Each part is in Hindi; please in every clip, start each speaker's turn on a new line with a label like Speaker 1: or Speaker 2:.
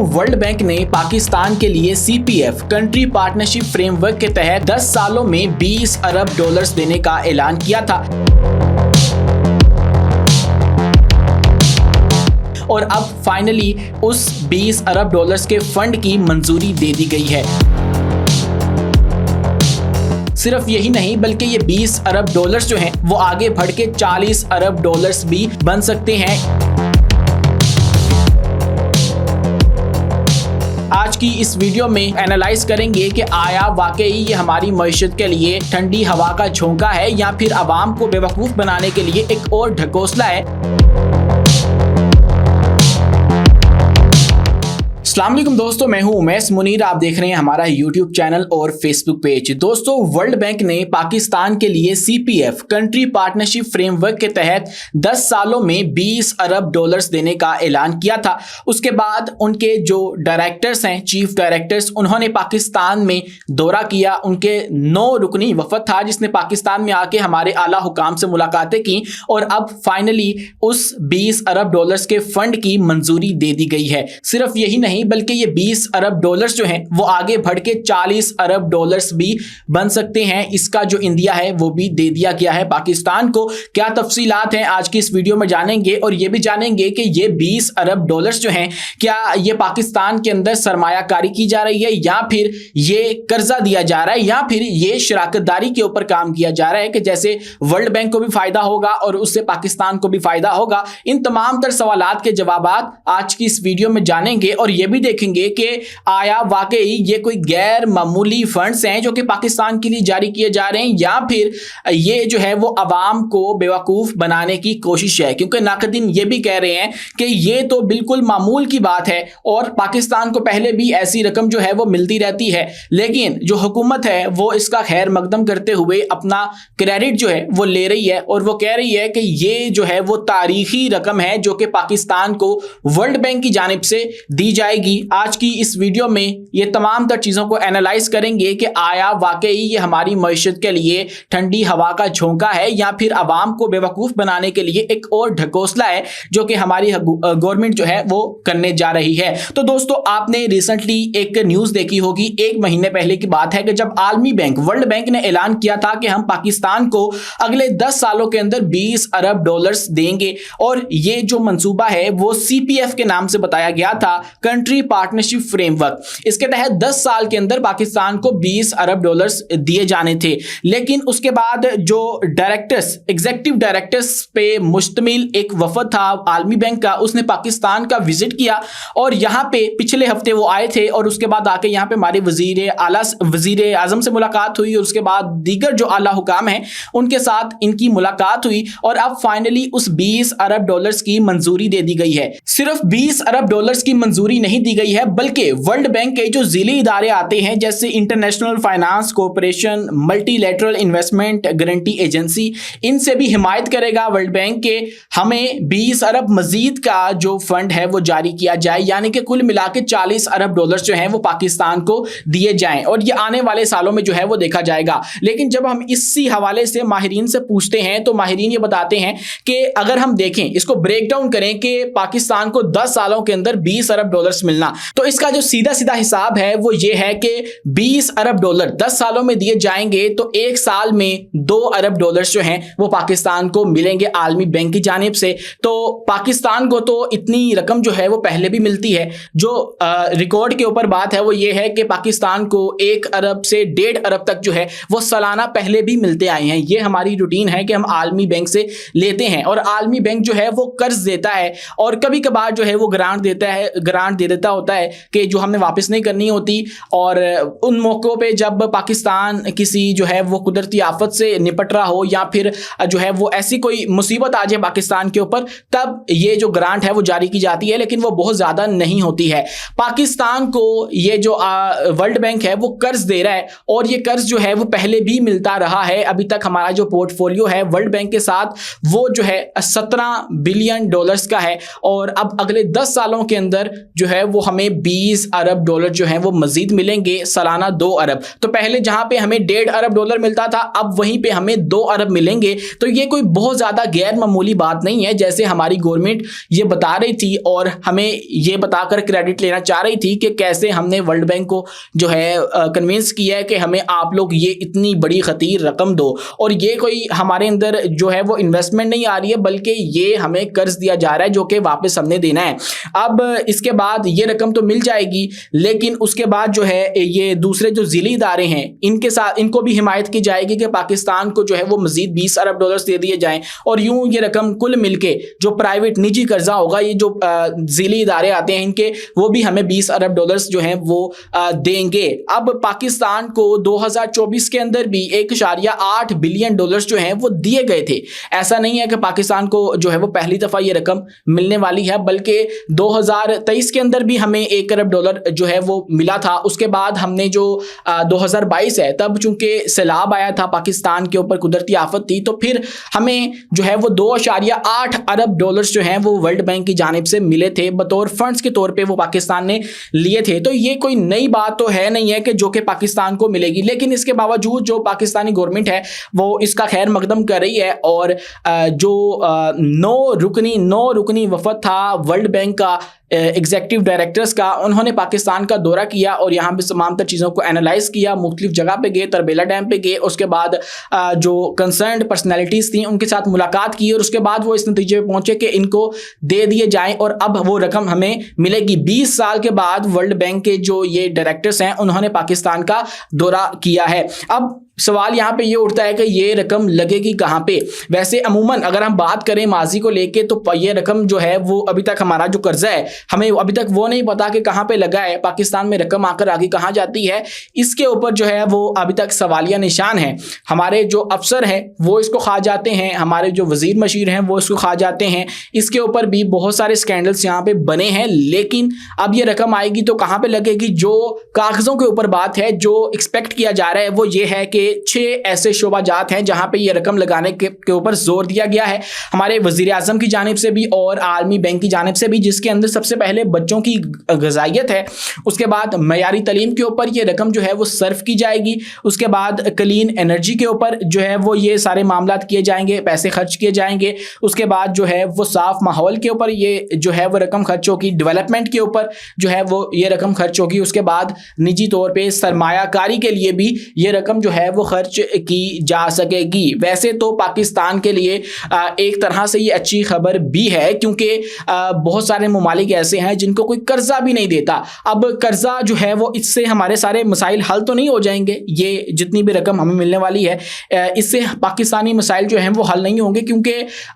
Speaker 1: वर्ल्ड बैंक ने पाकिस्तान के लिए CPF कंट्री पार्टनरशिप फ्रेमवर्क के तहत 10 सालों में 20 अरब डॉलर्स देने का ऐलान किया था और अब फाइनली उस 20 अरब डॉलर्स के फंड की मंजूरी दे दी गई है। सिर्फ यही नहीं बल्कि ये 20 अरब डॉलर्स जो हैं वो आगे बढ़ के 40 अरब डॉलर्स भी बन सकते हैं। आज की इस वीडियो में एनालाइज करेंगे कि आया वाकई ये हमारी मईशत के लिए ठंडी हवा का झोंका है या फिर आवाम को बेवकूफ बनाने के लिए एक और ढकोसला है। अस्सलाम वालेकुम दोस्तों, मैं हूं उमैस मुनीर। आप देख रहे हैं हमारा यूट्यूब चैनल और फेसबुक पेज। दोस्तों, वर्ल्ड बैंक ने पाकिस्तान के लिए CPF कंट्री पार्टनरशिप फ्रेमवर्क के तहत 10 सालों में 20 अरब डॉलर्स देने का ऐलान किया था। उसके बाद उनके जो डायरेक्टर्स हैं, चीफ डायरेक्टर्स, उन्होंने पाकिस्तान में दौरा किया। उनके 9 रुकनी वफद था जिसने पाकिस्तान में आके हमारे आला हुकाम से मुलाकातें की और अब फाइनली उस 20 अरब डॉलर्स के फंड की मंजूरी दे दी गई है। सिर्फ यही नहीं बल्कि ये 20 अरब डॉलर्स जो हैं वो आगे बढ़ के 40 अरब डॉलर्स भी बन सकते हैं। इसका जो इंदिया है वो भी दे दिया गया है पाकिस्तान को। क्या तफसीलात हैं आज की इस वीडियो में जानेंगे और ये भी जानेंगे कि ये 20 अरब डॉलर्स जो हैं क्या ये पाकिस्तान के अंदर सरमायाकारी की जा रही है या फिर ये कर्जा दिया जा रहा है या फिर ये शराकतदारी के ऊपर काम किया जा रहा है कि जैसे वर्ल्ड बैंक को भी फायदा होगा और उससे पाकिस्तान को भी फायदा होगा। इन तमाम तर सवालात के जवाब आज की इस वीडियो में जानेंगे और ये भी देखेंगे कि आया वाकई ये कोई गैर मामूली फंड्स हैं जो कि पाकिस्तान के लिए जारी किए जा रहे हैं या फिर ये जो है वो अवाम को बेवकूफ बनाने की कोशिश है, क्योंकि नाकदीन ये भी कह रहे हैं कि ये तो बिल्कुल मामूल की बात है और पाकिस्तान को पहले भी ऐसी रकम जो है वो मिलती रहती है, लेकिन जो हुकूमत है वो इसका खैर मकदम करते हुए अपना क्रेडिट जो है वो ले रही है और वो कह रही है कि ये जो है वो तारीखी रकम है जो कि पाकिस्तान को वर्ल्ड बैंक की जानिब से दी जाएगी। आज की इस वीडियो में ये तमाम तर चीजों को एनालाइज करेंगे कि आया वाकई ये हमारी मईशत के लिए ठंडी हवा का झोंका है या फिर आवाम को बेवकूफ बनाने के लिए एक और ढकोसला है जो कि हमारी गवर्नमेंट जो है वो करने जा रही है। तो दोस्तों, आपने रिसेंटली एक न्यूज देखी होगी, 1 महीने पहले की बात है कि जब आलमी बैंक वर्ल्ड बैंक ने ऐलान किया था कि हम पाकिस्तान को अगले 10 सालों के अंदर 20 अरब डॉलर्स देंगे और ये जो मंसूबा है वो CPF के नाम से बताया गया था, कंट्री पार्टनरशिप फ्रेमवर्क। इसके तहत 10 साल के अंदर पाकिस्तान को 20 अरब डॉलर्स दिए जाने थे, लेकिन उसके बाद जो डायरेक्टर्स, एग्जीक्यूटिव डायरेक्टर्स पे मुश्तमिल एक वफद था आलमी बैंक का, उसने पाकिस्तान का विजिट किया और यहाँ पे पिछले हफ्ते वो आए थे और उसके बाद आके यहाँ पे हमारे वजीर आजम से मुलाकात हुई और उसके बाद दीगर जो आला हुकाम हैं उनके साथ इनकी मुलाकात हुई और अब फाइनली उस 20 अरब डॉलर्स की मंजूरी दे दी गई है। सिर्फ 20 अरब डॉलर्स की मंजूरी नहीं दी गई है बल्कि वर्ल्ड बैंक के जो जिली इदारे आते हैं जैसे international finance corporation, multilateral investment guarantee agency, इनसे भी हिमायत करेगा वर्ल्ड बैंक के हमें 20 अरब मजीद का जो फंड है वो जारी किया जाए, यानी कि कुल मिला के 40 अरब डॉलर जो हैं वो पाकिस्तान को दिए जाएं और ये आने वाले सालों में जो है वो देखा जाएगा। लेकिन जब हम इसी हवाले से माहिरीन से पूछते हैं तो माहिरीन ये बताते हैं कि अगर हम देखें, इसको ब्रेक डाउन करें कि पाकिस्तान को 10 सालों के अंदर 20 अरब डॉलर्स मिलना, तो इसका जो सीधा सीधा हिसाब है वो ये है कि 20 अरब डॉलर 10 सालों में दिए जाएंगे तो एक साल में 2 अरब डॉलर्स जो हैं वो पाकिस्तान को मिलेंगे आलमी बैंक की जानिब से। तो पाकिस्तान को तो इतनी रकम जो है वो पहले भी मिलती है। जो रिकॉर्ड के ऊपर बात है वो ये है कि पाकिस्तान को 1 अरब से 1.5 अरब तक जो है वो सालाना पहले भी मिलते आए हैं। ये हमारी रूटीन है कि हम आलमी बैंक से लेते हैं और आलमी बैंक जो है वो कर्ज देता है और कभी कभार जो है वो ग्रांट दे देता होता है कि जो हमने वापस नहीं करनी होती। और उन मौक़ों पे जब पाकिस्तान किसी जो है वो कुदरती आफत से निपट रहा हो या फिर जो है वो ऐसी कोई मुसीबत आ जाए पाकिस्तान के ऊपर, तब ये जो ग्रांट है वो जारी की जाती है, लेकिन वो बहुत ज़्यादा नहीं होती है। पाकिस्तान को ये जो वर्ल्ड बैंक है वो कर्ज दे रहा है और ये कर्ज जो है वो पहले भी मिलता रहा है। अभी तक हमारा जो पोर्टफोलियो है वर्ल्ड बैंक के साथ वो जो है 17 बिलियन डॉलर्स का है और अब अगले 10 सालों के अंदर जो है वो हमें 20 अरब डॉलर जो है वो मजीद मिलेंगे, सालाना 2 अरब। तो पहले जहां पे हमें 1.5 अरब डॉलर मिलता था, अब वहीं पे हमें 2 अरब मिलेंगे। तो ये कोई बहुत ज्यादा गैर मामूली बात नहीं है, जैसे हमारी गवर्नमेंट ये बता रही थी और हमें ये बताकर क्रेडिट लेना चाह रही थी कि कैसे हमने वर्ल्ड बैंक को जो है कन्विंस किया है कि हमें आप लोग ये इतनी बड़ी खतीर रकम दो, और ये कोई हमारे अंदर जो है वो इन्वेस्टमेंट नहीं आ रही है, बल्कि ये हमें कर्ज दिया जा रहा है जो कि वापस हमने देना है। अब इसके बाद ये रकम तो मिल जाएगी, लेकिन उसके बाद जो है ये दूसरे जो ज़िली इदारे हैं इनके साथ इनको भी हिमायत की जाएगी कि पाकिस्तान को जो है वो मजीद 20 अरब डॉलर दे दिए जाएं, और यूं ये रकम कुल मिलके जो प्राइवेट निजी कर्जा होगा, ये जो ज़िली इदारे आते हैं इनके, वो भी हमें 20 अरब डॉलर जो हैं वो देंगे। अब पाकिस्तान को 2024 के अंदर भी 1.8 बिलियन डॉलर्स जो हैं वो दिए गए थे। ऐसा नहीं है कि पाकिस्तान को जो है वो पहली दफ़ा ये रकम मिलने वाली है, बल्कि 2023 के अंदर भी हमें 1 अरब डॉलर जो है वो मिला था। उसके बाद हमने जो 2022 है, तब चूंकि सैलाब आया था पाकिस्तान के ऊपर, कुदरती आफत थी, तो फिर हमें जो है वो 2.8 अरब डॉलर्स जो हैं वो वर्ल्ड बैंक की जानिब से मिले थे, बतौर फंड्स के तौर पे वो पाकिस्तान ने लिए थे। तो ये कोई नई बात तो है नहीं है कि जो कि पाकिस्तान को मिलेगी, लेकिन इसके बावजूद जो पाकिस्तानी गवर्नमेंट है वो इसका खैर मकदम कर रही है। और जो 9 रुकनी वफद था वर्ल्ड बैंक का, एग्जीक्यूटिव डायरेक्टर्स का, उन्होंने पाकिस्तान का दौरा किया और यहाँ पे तमाम तर चीज़ों को एनालाइज किया, मुख्तलिफ जगह पे गए, तरबेला डैम पे गए, उसके बाद जो कंसर्न्ड पर्सनैलिटीज़ थी उनके साथ मुलाकात की, और उसके बाद वो इस नतीजे पे पहुंचे कि इनको दे दिए जाएं और अब वो रकम हमें मिलेगी। 20 साल के बाद वर्ल्ड बैंक के जो ये डायरेक्टर्स हैं उन्होंने पाकिस्तान का दौरा किया है। अब सवाल यहाँ पे ये उठता है कि ये रकम लगेगी कहाँ पे। वैसे अमूमन अगर हम बात करें माजी को लेके, तो ये रकम जो है वो अभी तक हमारा जो कर्जा है, हमें अभी तक वो नहीं पता कि कहाँ पे लगा है, पाकिस्तान में रकम आकर आगे कहाँ जाती है, इसके ऊपर जो है वो अभी तक सवालिया निशान है। हमारे जो अफसर हैं वो इसको खा जाते हैं, हमारे जो वजीर मशीर हैं वो इसको खा जाते हैं, इसके ऊपर भी बहुत सारे स्कैंडल्स यहाँ पे बने हैं। लेकिन अब ये रकम आएगी तो कहाँ पे लगेगी? जो कागजों के ऊपर बात है, जो एक्सपेक्ट किया जा रहा है वो ये है कि 6 ऐसे शोबाजात हैं जहां पे ये रकम लगाने के ऊपर जोर दिया गया है, हमारे वजीर आजम की जानिब से भी और आलमी बैंक की जानिब से भी, जिसके अंदर सबसे पहले बच्चों की ग़िज़ाइयत है, उसके बाद मयारी तालीम के ऊपर ये रकम जो है वो सर्व की जाएगी, उसके बाद क्लीन एनर्जी के ऊपर जो है वो ये सारे मामला किए जाएंगे, पैसे खर्च किए जाएंगे, उसके बाद जो है वो साफ माहौल के ऊपर ये जो है वो रकम खर्च होगी, डेवलपमेंट के ऊपर जो है वो ये रकम खर्च होगी, उसके बाद निजी तौर पर सरमायाकारी के लिए भी ये रकम जो है वो खर्च की जा सकेगी। वैसे तो पाकिस्तान के लिए एक तरह से ये अच्छी खबर भी है, क्योंकि बहुत सारे ममालिक ऐसे हैं जिनको कोई कर्जा भी नहीं देता। अब कर्जा जो है वो इससे हमारे सारे मसाइल हल तो नहीं हो जाएंगे, ये जितनी भी रकम हमें मिलने वाली है इससे पाकिस्तानी मसाइल जो हैं वो हल नहीं होंगे, क्योंकि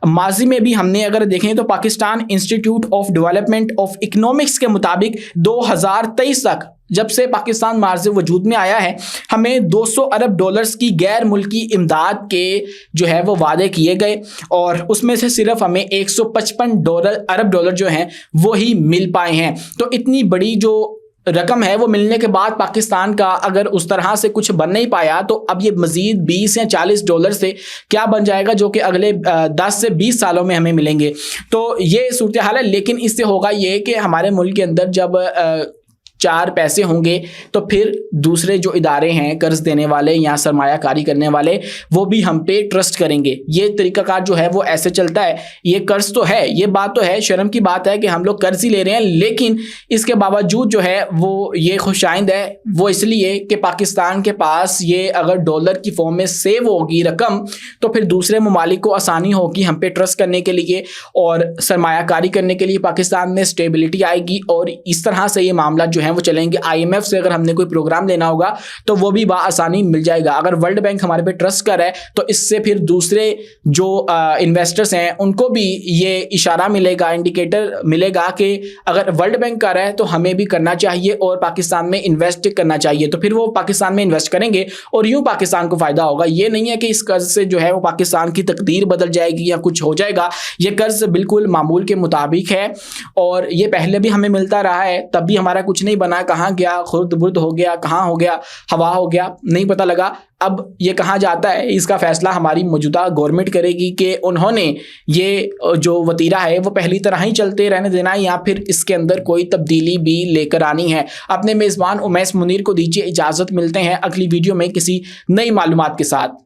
Speaker 1: माजी में भी हमने अगर देखें तो Pakistan institute of development of economics के मुताबिक 2023 तक, जब से पाकिस्तान मार्ज़ वजूद में आया है, हमें 200 अरब डॉलर्स की गैर मुल्की इमदाद के जो है वो वादे किए गए, और उसमें से सिर्फ हमें 155 अरब डॉलर जो हैं वो ही मिल पाए हैं। तो इतनी बड़ी जो रकम है वो मिलने के बाद पाकिस्तान का अगर उस तरह से कुछ बन नहीं पाया, तो अब ये मज़ीद 20 या 40 डॉलर से क्या बन जाएगा, जो कि अगले 10 से 20 सालों में हमें मिलेंगे। तो ये सूरत हाल है। लेकिन इससे होगा ये कि हमारे मुल्क के अंदर जब 4 पैसे होंगे तो फिर दूसरे जो इदारे हैं कर्ज देने वाले या सरमायाकारी करने वाले, वो भी हम पे ट्रस्ट करेंगे। ये तरीकाकार जो है वो ऐसे चलता है। ये कर्ज तो है, ये बात तो है, शर्म की बात है कि हम लोग कर्ज ही ले रहे हैं, लेकिन इसके बावजूद जो है वो ये खुशाइंद है, वो इसलिए कि पाकिस्तान के पास ये अगर डॉलर की फॉर्म में सेव होगी रकम, तो फिर दूसरे ममालिक को आसानी होगी हम पे ट्रस्ट करने के लिए और सरमायाकारी करने के लिए। पाकिस्तान में स्टेबिलिटी आएगी और इस तरह से ये मामला जो है वो चलेंगे। IMF से अगर हमने कोई प्रोग्राम लेना होगा तो वो भी आसानी मिल जाएगा। अगर वर्ल्ड बैंक हमारे पे ट्रस्ट कर है तो इससे फिर दूसरे जो इन्वेस्टर्स हैं उनको भी ये इशारा मिलेगा, इंडिकेटर मिलेगा कि अगर वर्ल्ड बैंक कर रहा है तो हमें भी करना चाहिए और पाकिस्तान में इन्वेस्ट करना चाहिए। तो फिर वो पाकिस्तान में इन्वेस्ट करेंगे और यूं पाकिस्तान को फायदा होगा। ये नहीं है कि इस कर्ज से जो है वो पाकिस्तान की तकदीर बदल जाएगी या कुछ हो जाएगा। ये कर्ज बिल्कुल मामूल के मुताबिक है और ये पहले भी हमें मिलता रहा है, तब भी हमारा कुछ नहीं बना, कहाँ गया, खुर्द बुर्द हो गया, कहाँ हो गया, हवा हो गया, नहीं पता लगा। अब ये कहाँ जाता है, इसका फैसला हमारी मौजूदा गवर्नमेंट करेगी कि उन्होंने ये जो वतीरा है वो पहली तरह ही चलते रहने देना है या फिर इसके अंदर कोई तब्दीली भी लेकर आनी है। अपने मेज़बान उमैस मुनीर को दीजिए इजाज़त, मिलते हैं अगली वीडियो में किसी नई मालूमात के साथ।